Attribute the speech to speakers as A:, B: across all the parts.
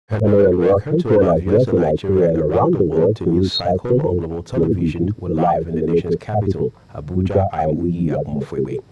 A: Hello and welcome to all our viewers in Nigeria and around the world to News Cycle on Global Television. We're live in the nation's capital, Abuja. I'm Uyi Abumofwewe.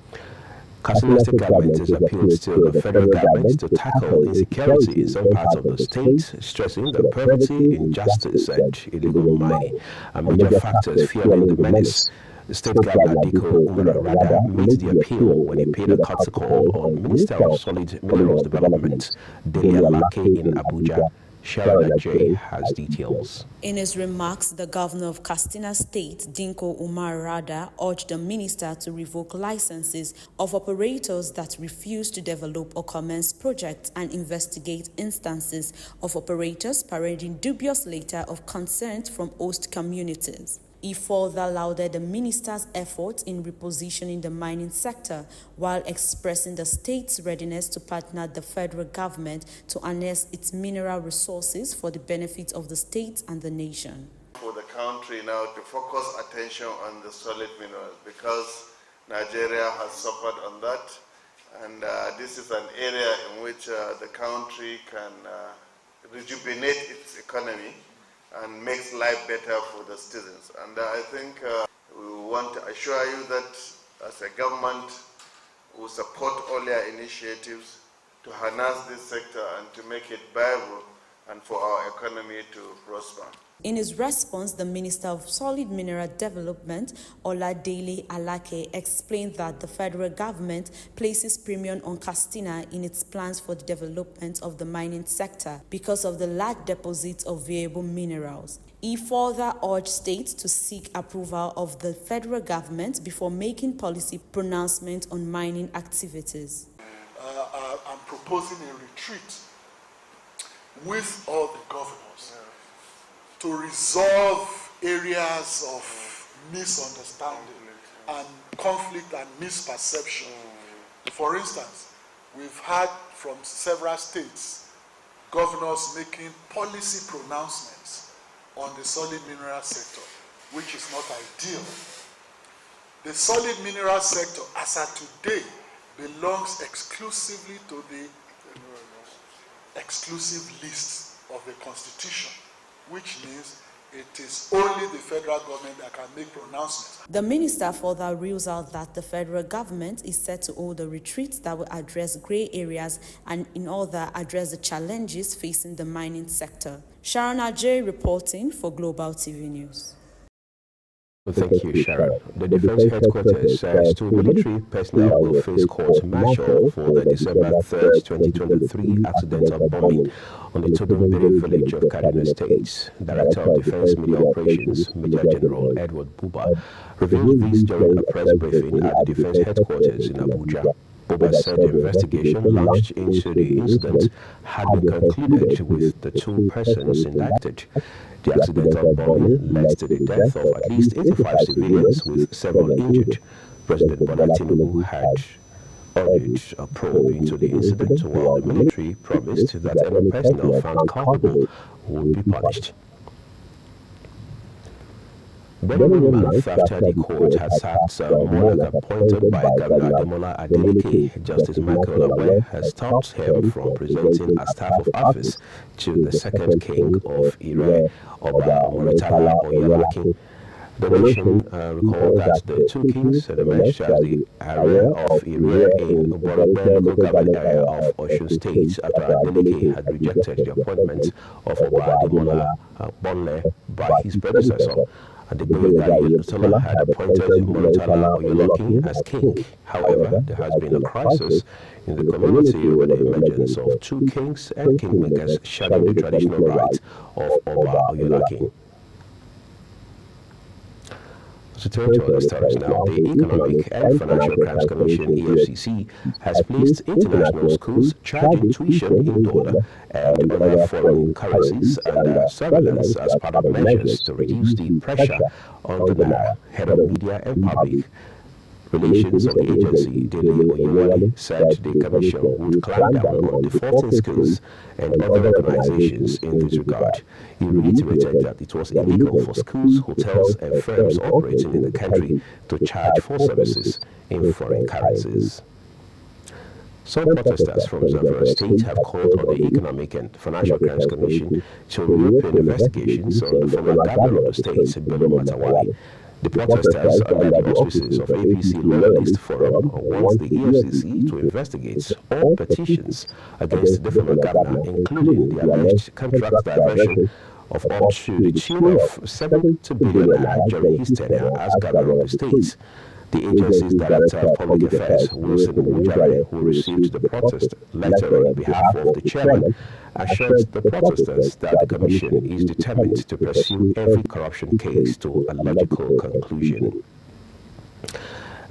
A: Katsina State government has appealed to the federal government to tackle insecurity in some parts of the state, stressing that poverty, injustice, and illegal mining are major factors fueling the menace. The State Governor Diko Umar Rada made the appeal when he paid a courtesy call on Minister of Solid Minerals Development, Delia Lake in Abuja. Sharada J has details.
B: In his remarks, the governor of Katsina State, Dinko Umar Rada, urged the minister to revoke licenses of operators that refuse to develop or commence projects and investigate instances of operators parading dubious letters of consent from host communities. He further lauded the minister's efforts in repositioning the mining sector while expressing the state's readiness to partner the federal government to harness its mineral resources for the benefit of the state and the nation.
C: For the country now to focus attention on the solid minerals because Nigeria has suffered on that, and this is an area in which the country can rejuvenate its economy and makes life better for the citizens. And I think we want to assure you that as a government, we support all your initiatives to harness this sector and to make it viable and for our economy to prosper.
B: In his response, the Minister of Solid Mineral Development, Oladele Alake, explained that the federal government places premium on Katsina in its plans for the development of the mining sector because of the large deposits of valuable minerals. He further urged states to seek approval of the federal government before making policy pronouncements on mining activities.
D: I'm proposing a retreat with all the governors to resolve areas of misunderstanding and conflict and misperception. For instance, we've heard from several states governors making policy pronouncements on the solid mineral sector, which is not ideal. The solid mineral sector, as of today, belongs exclusively to the exclusive list of the Constitution, which means it is only the federal government that can make pronouncements.
B: The minister further rules out that the federal government is set to hold a retreat that will address grey areas and in order address the challenges facing the mining sector. Sharon Ajay reporting for Global TV News.
A: Thank you, Sharon. The Defense Headquarters says two military personnel will face court-martial for the December 3rd, 2023 accidental bombing on the Todumbere village of Kaduna State. Director of Defense Media Operations, Major General Edward Buba, revealed this during a press briefing at the Defense Headquarters in Abuja. Buba said the investigation launched into the incident had been concluded with the two persons indicted. The accidental bombing led to the death of at least 85 civilians, with several injured. President Bola Tinubu had ordered a probe into the incident, while the military promised that any personnel found culpable would be punished. Barely 1 month after the court had sacked monarch appointed by Governor Ademola Adeleke, Justice Michael Awe has stopped him from presenting a staff of office to the second king of Ire, Oba Muritala Oyelakin. The nation recalled that the two kings emerged as the area of Ire in Oborogbe local government area of Osun State after Adeleke had rejected the appointment of Oba Ademola Bonle by his predecessor. The Adegoye had appointed Muritala Oyelakin as king. However, there has been a crisis in the community with the emergence of two kings and kingmakers sharing the traditional rights of Oba Oyelakin. To turn to other stories now, the Economic and Financial Crimes Commission (EFCC) has placed international schools charging tuition in dollar and other foreign currencies under surveillance as part of measures to reduce the pressure on the naira. Head of Media and Public Relations of the agency, Dele Oyewale, said the commission would clamp down on defaulting schools and other organizations in this regard. He reiterated that it was illegal for schools, hotels, and firms operating in the country to charge for services in foreign currencies. Some protesters from Zamfara State have called on the Economic and Financial Crimes Commission to reopen investigations on the former governor of the state, Bello Matawalle. The protesters, under the auspices of APC Loyalist Forum, want the EFCC to investigate all petitions against the former governor, including the alleged contract diversion of up to the tune of 70 billion naira during his tenure as governor of the state. The agency's Director of Public Affairs, Wilson Wujare, who received the protest letter on behalf of the chairman, assured the protesters that the commission is determined to pursue every corruption case to a logical conclusion.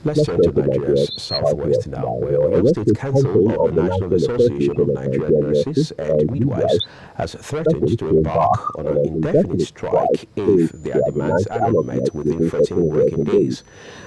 A: Let's turn to Nigeria's southwest now, where Oyo State Council of the National Association of Nigerian Nurses and Midwives has threatened to embark on an indefinite strike if their demands are not met within 14 working days.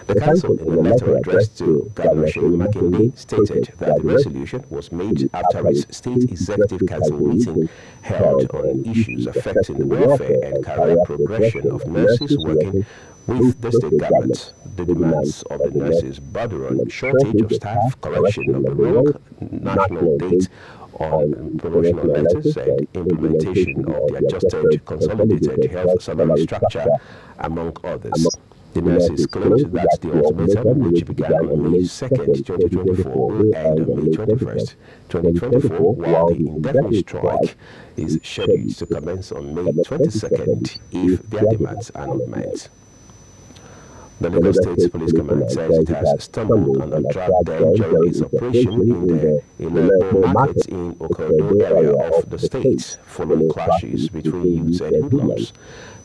A: The council, in a letter addressed to Governor Seyi Makinde, stated that the resolution was made after its State Executive Council meeting held on issues affecting the welfare and career progression of nurses working with the state government. The demands of the nurses border on shortage of staff, correction of the wrong national date on promotional letters, and implementation of the adjusted consolidated health salary structure, among others. The nurses claimed that the ultimatum, which began on May 2nd, 2024, will end on May 21st, 2024, while the indefinite strike is scheduled to commence on May 22nd if their demands are not met. The Lagos State Police Command says it has stumbled on a drug den during its operation in the Ilebo market in Okodo area of the state, following clashes between youths and hoodlums.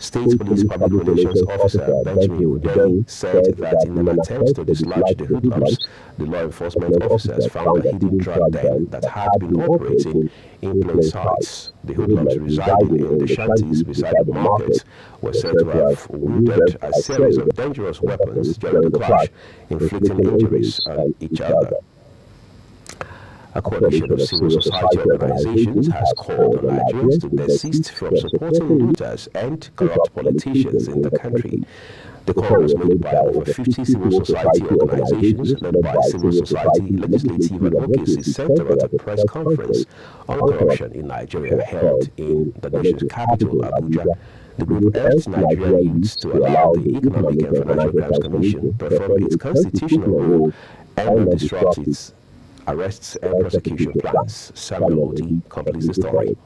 A: State Police Public Relations Officer Benjamin Uday said that in an attempt to dislodge the hoodlums, the law enforcement officers found a hidden drug den that had been operating in plain sight. The hoodlums residing in the shanties beside the market were said to have wielded a series of dangerous weapons during the clash, inflicting injuries on each other. A coalition of civil society organizations has called on Nigerians to desist from supporting looters and corrupt politicians in the country. The call was made by over 50 civil society organizations led by Civil Society Legislative Advocacy Center at a press conference on corruption in Nigeria held in the nation's capital, Abuja. The group urged Nigerian youths to allow the Economic and Financial Crimes Commission to perform its constitutional role and not disrupt its arrests and prosecution plans. Samuel Odi completes the story.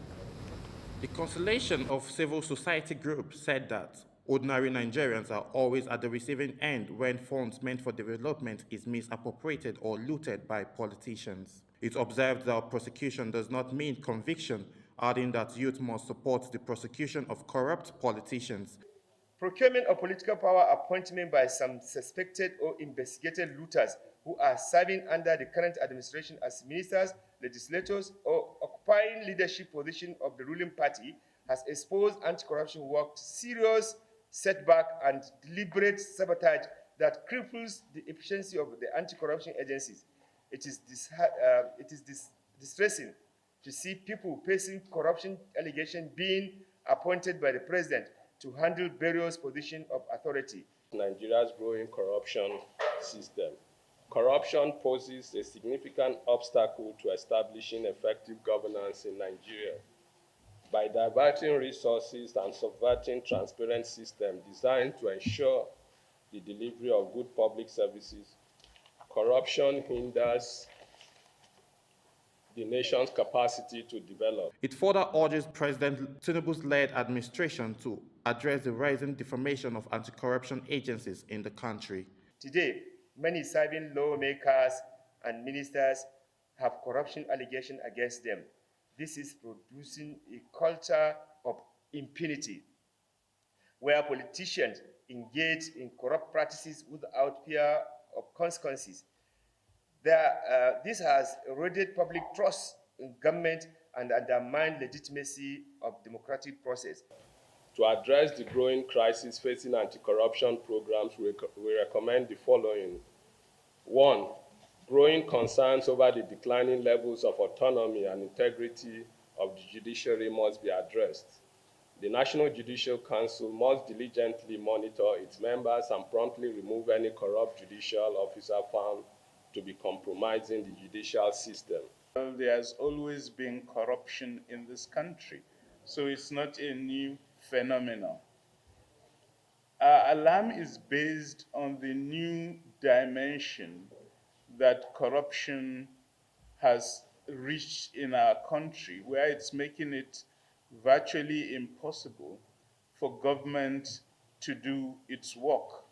E: The Constellation of Civil Society Group said that ordinary Nigerians are always at the receiving end when funds meant for development is misappropriated or looted by politicians. It observed that prosecution does not mean conviction, adding that youth must support the prosecution of corrupt politicians.
F: Procurement of political power appointment by some suspected or investigated looters who are serving under the current administration as ministers, legislators, or occupying leadership position of the ruling party has exposed anti-corruption work to serious setback and deliberate sabotage that cripples the efficiency of the anti-corruption agencies. It is distressing to see people facing corruption allegations being appointed by the president to handle various positions of authority.
G: Nigeria's growing corruption system. Corruption poses a significant obstacle to establishing effective governance in Nigeria. By diverting resources and subverting transparent systems designed to ensure the delivery of good public services, corruption hinders the nation's capacity to develop.
E: It further urges President Tinubu's led administration to address the rising defamation of anti-corruption agencies in the country.
F: Today, many serving lawmakers and ministers have corruption allegations against them. This is producing a culture of impunity, where politicians engage in corrupt practices without fear of consequences. This has eroded public trust in government and undermined legitimacy of democratic process.
G: To address the growing crisis facing anti-corruption programs, we recommend the following. 1. Growing concerns over the declining levels of autonomy and integrity of the judiciary must be addressed. The National Judicial Council must diligently monitor its members and promptly remove any corrupt judicial officer found to be compromising the judicial system.
H: Well, there's always been corruption in this country, so it's not a new phenomenon. Our alarm is based on the new dimension that corruption has reached in our country, where it's making it virtually impossible for government to do its work.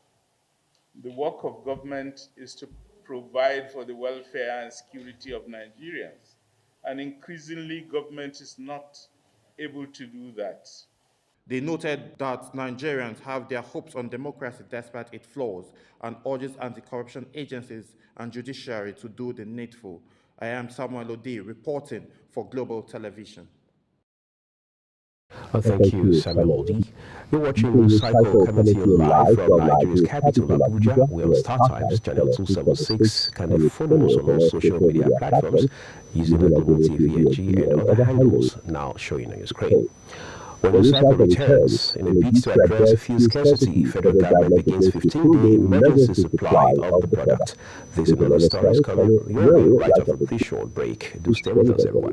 H: The work of government is to provide for the welfare and security of Nigerians. And increasingly, government is not able to do that.
E: They noted that Nigerians have their hopes on democracy despite its flaws and urges anti-corruption agencies and judiciary to do the needful. I am Samuel Odi reporting for Global Television.
A: Thank you, Samuel Odi. You're watching News Cycle coming to you live from Nigeria's capital, Abuja. We're on Star Times, channel 276. Can follow us on all social media platforms using the Global TVNG and other handles now showing on your screen. When the cycle returns, in a bid to address fuel scarcity, federal government begins 15-day emergency supply of the product. This and other stories coming your way right after this short break. Do stay with us, everyone.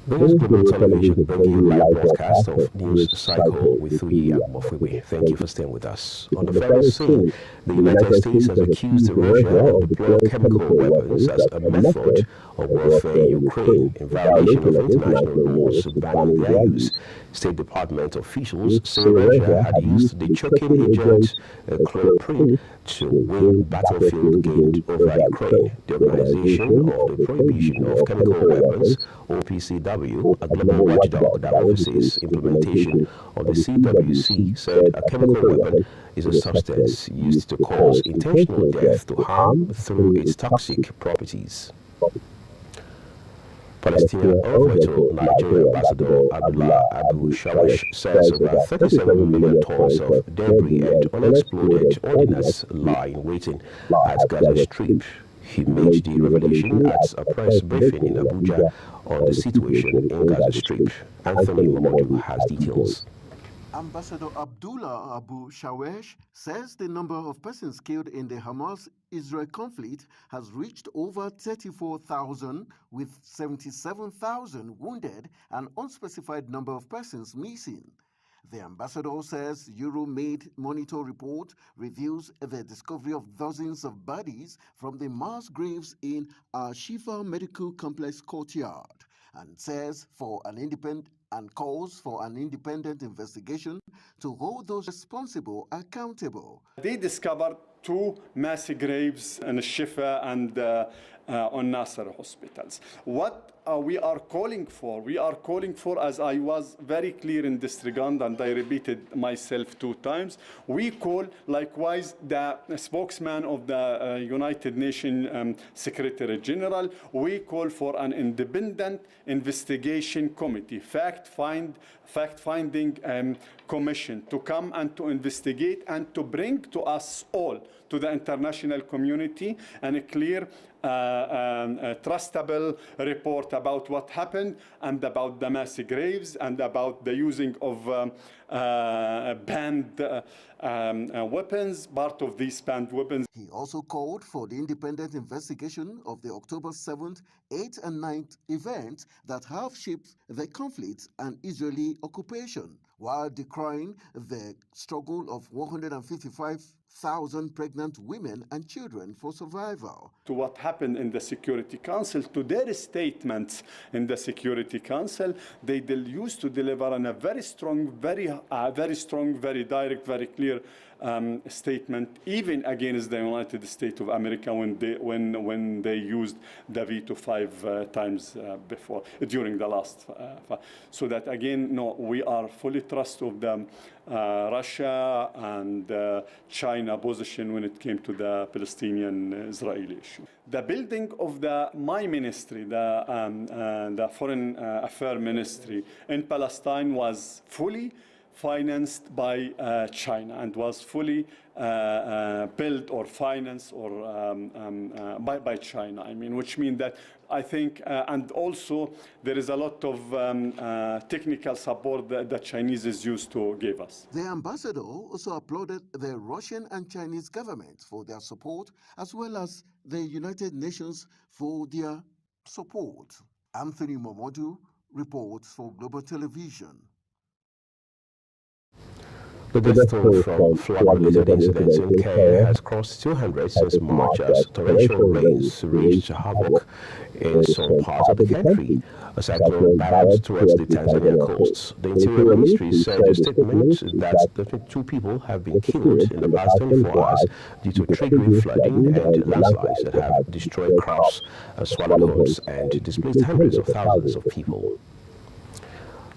A: This is Global Television bringing you live broadcast of News Cycle with Uyi Agbofiwe. Thank you for staying with us. On the federal scene, the United States has accused Russia of deploying chemical weapons as a method of warfare in Ukraine in violation of international laws banning their use. State Department officials say Russia had used the choking agent chloroprene to win battlefield gained over Ukraine. The Organization of the Prohibition of Chemical Weapons, OPCW, a global watchdog that oversees implementation of the CWC, said a chemical weapon is a substance used to cause intentional death to harm through its toxic properties. Palestinian orbital Nigeria Ambassador Abdullah Abu Shawash says about 37 million tons of debris and unexploded ordnance lie in waiting at Gaza Strip. He made the revelation at a press briefing in Abuja on the situation in Gaza Strip. Anthony Mamadou has details.
I: Ambassador Abdullah Abu Shawash says the number of persons killed in the Hamas-Israel conflict has reached over 34,000, with 77,000 wounded and unspecified number of persons missing. The ambassador says Euro-made monitor report reveals the discovery of dozens of bodies from the mass graves in Al-Shifa Medical Complex courtyard, and says calls for an independent investigation to hold those responsible accountable.
J: They discovered two mass graves in Shifa and on Nasser hospitals. What we are calling for, as I was very clear in this regard, and I repeated myself 2 times, we call likewise the spokesman of the United Nations Secretary General, we call for an independent investigation committee, fact-finding commission to come and to investigate and to bring to us all, to the international community, and a clear trustable report about what happened and about the mass graves and about the using of banned weapons, part of these banned weapons.
I: He also called for the independent investigation of the October 7th, 8th and 9th events that have shaped the conflict and Israeli occupation, while decrying the struggle of 155,000 pregnant women and children for survival.
J: To what happened in the Security Council, to their statements in the Security Council, they used to deliver on a very strong, very direct, very clear statement, even against the United States of America when they used the veto 5 times before, during the last. So that again, no, we are fully trust of them, Russia and China. China position when it came to the Palestinian-Israeli issue. The building of my ministry, the Foreign Affairs Ministry in Palestine, was fully financed by China and was fully built or financed or by China. I mean, which means that I think, and also there is a lot of technical support that the Chinese is used to give us.
I: The ambassador also applauded the Russian and Chinese governments for their support, as well as the United Nations for their support. Anthony Momodu reports for Global Television.
A: The death toll from flood-related incidents in Kenya has crossed 200 since March as torrential rains wreaked havoc in some parts of the country. A cyclone barreled towards the Tanzanian coast. The Interior Ministry said in a statement that 2 people have been killed in the past 24 hours due to triggering flooding and landslides that have destroyed crops, swallowed homes, and displaced hundreds of thousands of people.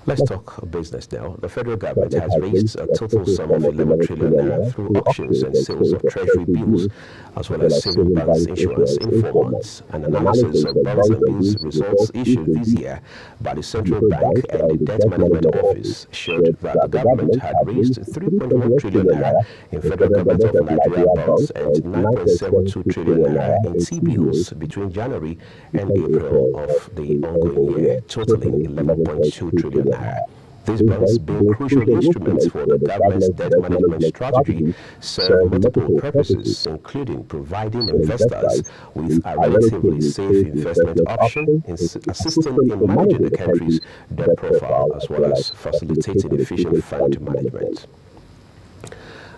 A: Let's talk business now. The federal government has raised a total sum of 11 trillion naira through auctions and sales of treasury bills, as well as saving bonds issuance in 4 months. An analysis of bonds and bills results issued this year by the Central Bank and the Debt Management Office showed that the government had raised 3.1 trillion naira in federal government of Nigeria bonds and 9.72 trillion naira in T-bills between January and April of the ongoing year, totaling 11.2 trillion naira. These bonds, being crucial instruments for the government's debt management strategy, serve multiple purposes, including providing investors with a relatively safe investment option, assisting in managing the country's debt profile, as well as facilitating efficient fund management.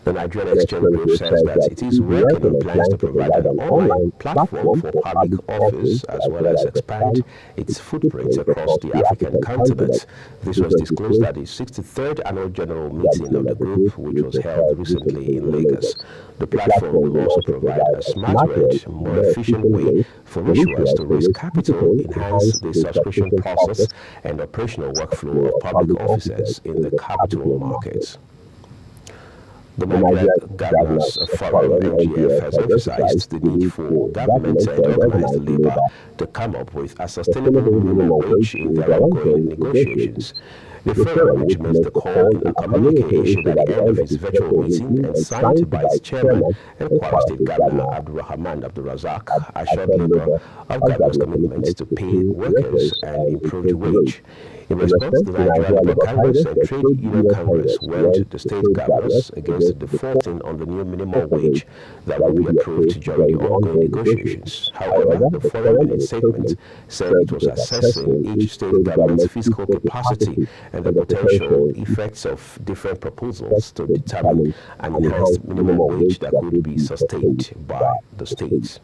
A: The Nigerian Exchange Group says that it is working on plans to provide an online platform for public office, as well as expand its footprint across the African continent. This was disclosed at the 63rd Annual General Meeting of the group, which was held recently in Lagos. The platform will also provide a smarter and more efficient way for issuers to raise capital, enhance the subscription process, and operational workflow of public offices in the capital markets. The Nigeria Governors Forum, NGF, has emphasized the need for government and organized labor to come up with a sustainable minimum wage in their ongoing negotiations. The forum, which makes the call in a communique issued at the end of its virtual meeting and signed by its chairman and Kwara State Governor Abdulrahman Abdulrazak, assured labor of government's commitment to pay workers an improved wage. In response, the Nigerian Labour Congress and Trade Union Congress warned the state governors against defaulting on the new minimum wage that will be approved during the ongoing negotiations. However, the forum in its statement said it was assessing each state government's fiscal capacity and the potential effects of different proposals to determine an enhanced minimum wage that could be sustained by the states.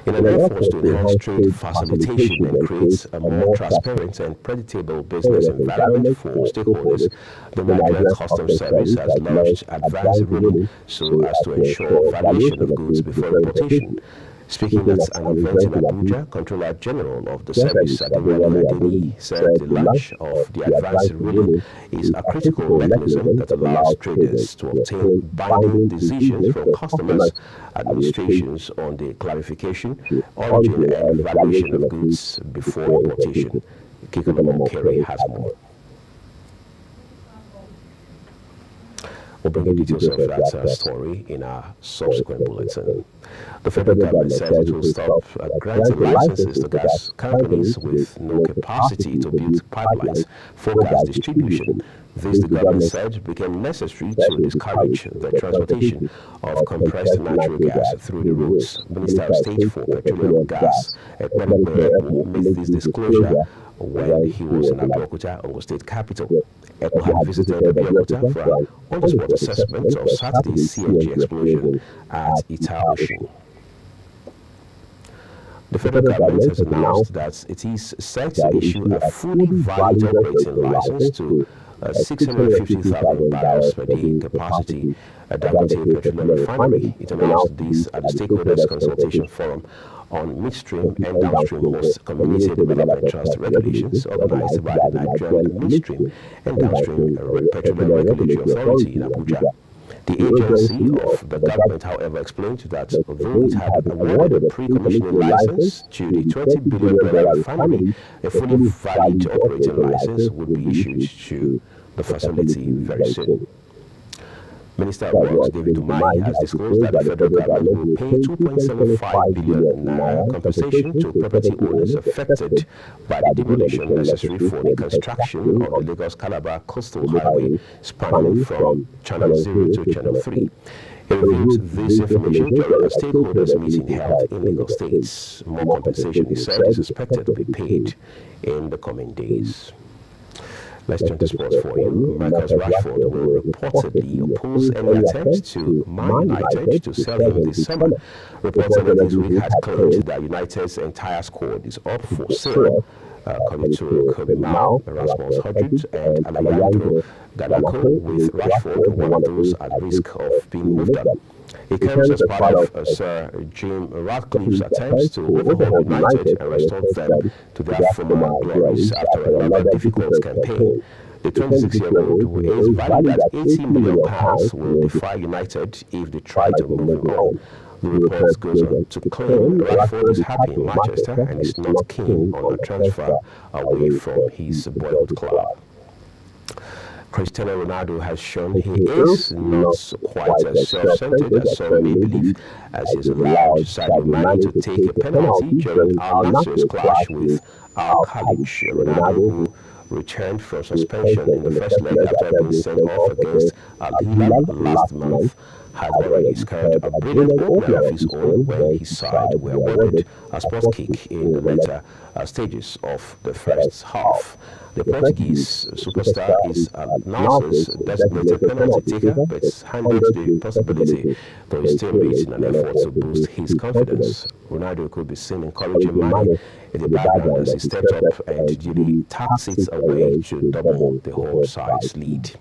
A: In an effort to enhance trade facilitation and create a more transparent and predictable business environment for stakeholders, the Nigerian Customs Service has launched advanced ruling so as to ensure valuation of goods before importation. Speaking at an event in Abuja, Controller General of the service, Adewale Adeni, said the launch of the advanced ruling is a critical mechanism that allows traders to obtain binding decisions from customers administrations on the clarification, origin, and valuation of goods before importation. Kikolomo Kerry has more. We'll bring you details of that story in our subsequent bulletin. The federal government says it will stop granting licenses to gas companies with no capacity to build pipelines for gas distribution. This, the government said, became necessary to discourage the transportation of compressed natural gas through the routes. Minister of State for Petroleum Gas, Ekwelikpe, made this disclosure when he was in Abeokuta, Ogun State capital. Ekpo had visited Abeokuta for an on-the-spot assessment of Saturday's CNG explosion at Ita-Oshun. The federal government has announced that it is set to issue a fully valid operating license to 650,000 barrels per day capacity at Dangote Petroleum Refinery. It announced this at the Stakeholders Consultation Forum on Midstream and Downstream Host Community Development Trust Regulations organized by the Nigerian Midstream and Downstream Petroleum Regulatory Authority in Abuja. The agency of the government, however, explained that although it had awarded a pre-commissioning license to the $20 billion refinery, a fully valid operating license would be issued to the facility very soon. Minister of Works David Umahi has disclosed that the federal government will pay 2.75 billion naira compensation to property owners affected by the demolition necessary for the construction of the Lagos-Calabar Coastal Highway spanning from Channel 0 to Channel 3. He revealed this information during a stakeholders meeting held in Lagos State. More compensation, he said, is expected to be paid in the coming days. Let's turn to sports for you. Marcus Rashford will reportedly oppose any attempt to Man United to sell him this summer. Reports earlier this week had claimed that United's entire squad is up for sale. According to Kobe Mao, Erasmus Hodgins, and Alejandro Garnacho, with Rashford one of those at risk of being moved on. It comes as part of Sir Jim Ratcliffe's attempts to overhaul United and restore them to their former glories after another difficult campaign. The 26-year-old is valued at £80 million will defy United if they try to move him on. The report goes on to claim Rashford is happy in Manchester and is not keen on a transfer away from his boyhood club. Cristiano Ronaldo has shown he is not quite as self-centered as some may believe, as he has allowed Sadio Mane to take a penalty during Al Nassr's clash with Al Khalij. Ronaldo, who returned from suspension in the first leg after being sent off against Al Hilal last month, had already scored a brilliant opener of his own when his side were awarded a sports kick in the later stages of the first half. The Portuguese superstar is Al-Nassr's designated penalty taker, but handled the possibility, though his teammates in an effort to boost his confidence. Ronaldo could be seen encouraging Mane in the background as he stepped up and duly taps it away to double the home side's lead.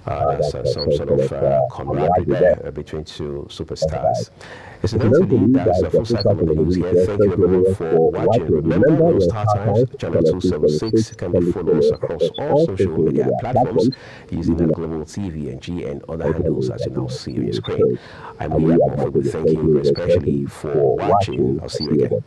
A: There's some sort of camaraderie there between two superstars. Incidentally, that's a full cycle of the news here. Thank you everyone for watching. Remember, on Star Times, Channel 276 can be followed across all social media platforms using the Global TV and G and other handles as you now see on your screen. I'm William Moffat. Thank you especially for watching. I'll see you again.